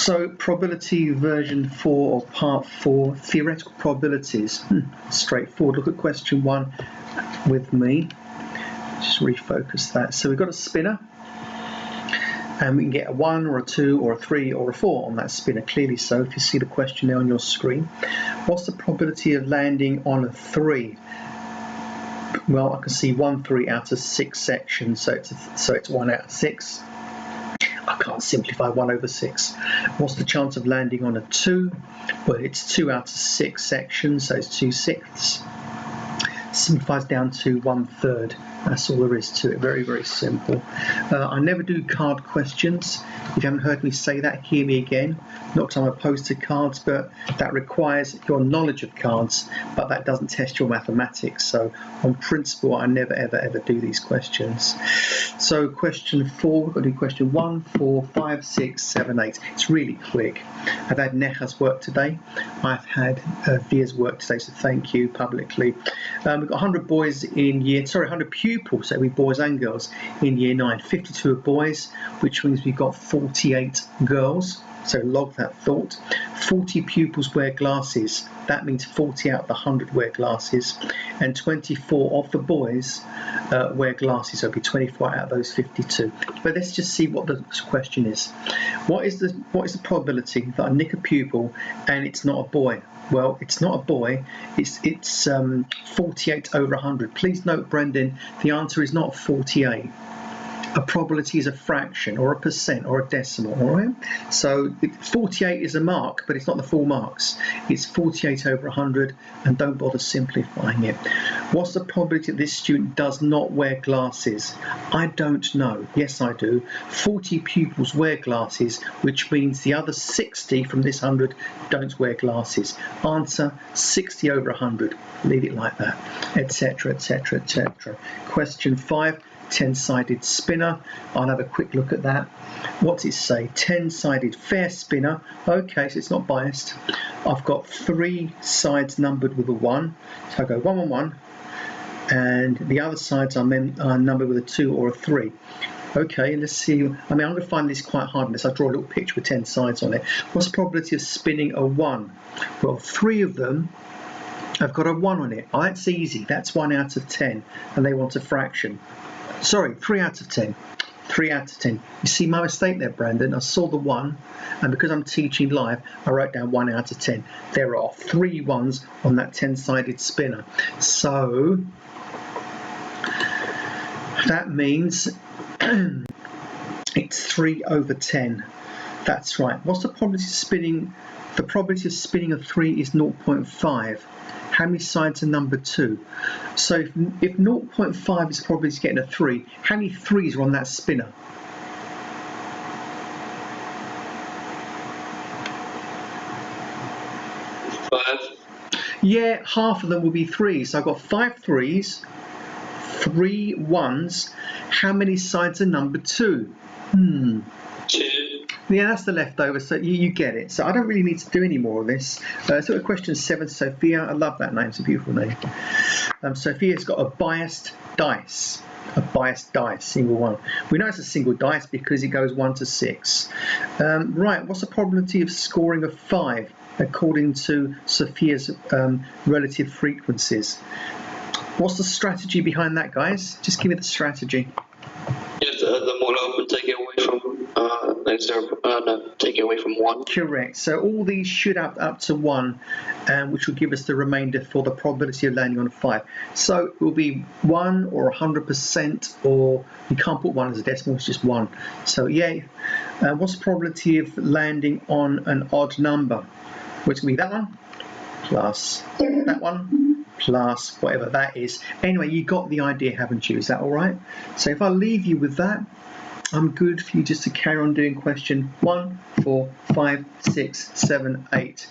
So probability version 4 or part 4, theoretical probabilities. Straightforward. Look at question 1 with me. Just refocus that. So we've got a spinner, and we can get a 1 or a 2 or a 3 or a 4 on that spinner, clearly so if you see the question there on your screen. What's the probability of landing on a 3? Well, I can see 1 3 out of 6 sections, so it's 1 out of 6. I can't simplify 1 over 6. What's the chance of landing on a 2? Well, it's 2 out of 6 sections, so it's 2/6. Simplifies down to 1/3. That's all there is to it. Very, very simple. I never do card questions. If you haven't heard me say that, hear me again. Not because I'm opposed to cards, but that requires your knowledge of cards, but that doesn't test your mathematics. So on principle, I never, ever, ever do these questions. So question 4, we've got to do question 1, 4, 5, 6, 7, 8. It's really quick. I've had Neha's work today. I've had Via's work today, so thank you publicly. We've got 100 boys in 100 pupils, so we boys and girls in year 9. 52 are boys, which means we've got 48 girls. So log that thought. 40 pupils wear glasses. That means 40 out of the 100 wear glasses, and 24 of the boys wear glasses. So it'll be 24 out of those 52. But let's just see what the question is. What is the probability that I nick a pupil and it's not a boy? Well, it's not a boy. It's 48 over 100. Please note, Brendan, the answer is not 48. A probability is a fraction or a percent or a decimal, all right? So 48 is a mark, but it's not the full marks. It's 48 over 100, and don't bother simplifying it. What's the probability that this student does not wear glasses? I don't know. Yes, I do. 40 pupils wear glasses, which means the other 60 from this 100 don't wear glasses. Answer, 60 over 100. Leave it like that, etc., etc., etc. Question 5. 10-sided spinner. I'll have a quick look at that. What does it say? 10-sided fair spinner. Okay, so it's not biased. I've got 3 sides numbered with a 1. So I go 1 1 1, and the other sides are numbered with a 2 or a 3. Okay, let's see. I mean, I'm going to find this quite hard unless I draw a little picture with 10 sides on it. What's the probability of spinning a 1? Well, 3 of them have got a 1 on it. Oh, that's easy. That's 1 out of 10, and they want a fraction. Sorry, 3 out of 10. 3 out of 10. You see my mistake there, Brandon? I saw the 1, and because I'm teaching live, I wrote down 1 out of 10. There are 3 ones on that 10-sided spinner. So that means it's 3 over 10. That's right. What's the probability of spinning? The probability of spinning a 3 is 0.5. How many sides are number 2? So if 0.5 is probability of getting a 3, how many 3s are on that spinner? Yeah, half of them will be 3s. So I've got 5 3s, 3 1s. How many sides are number 2? 2. Yeah, that's the leftover, so you get it. So I don't really need to do any more of this. So question 7, Sophia. I love that name. It's a beautiful name. Sophia's got a biased dice. A biased dice, single one. We know it's a single dice because it goes 1 to 6. Right, what's the probability of scoring a 5 according to Sophia's relative frequencies? What's the strategy behind that, guys? Just give me the strategy. You have to add them all up and take it away from take it away from 1. Correct. So all these should add up to 1, which will give us the remainder for the probability of landing on a 5. So it will be 1 or 100%, or you can't put 1 as a decimal, it's just 1. So yeah, what's the probability of landing on an odd number? Well, it's going to be that one plus that one plus whatever that is. Anyway, you got the idea, haven't you? Is that all right? So if I leave you with that, I'm good for you just to carry on doing question 1, 4, 5, 6, 7, 8.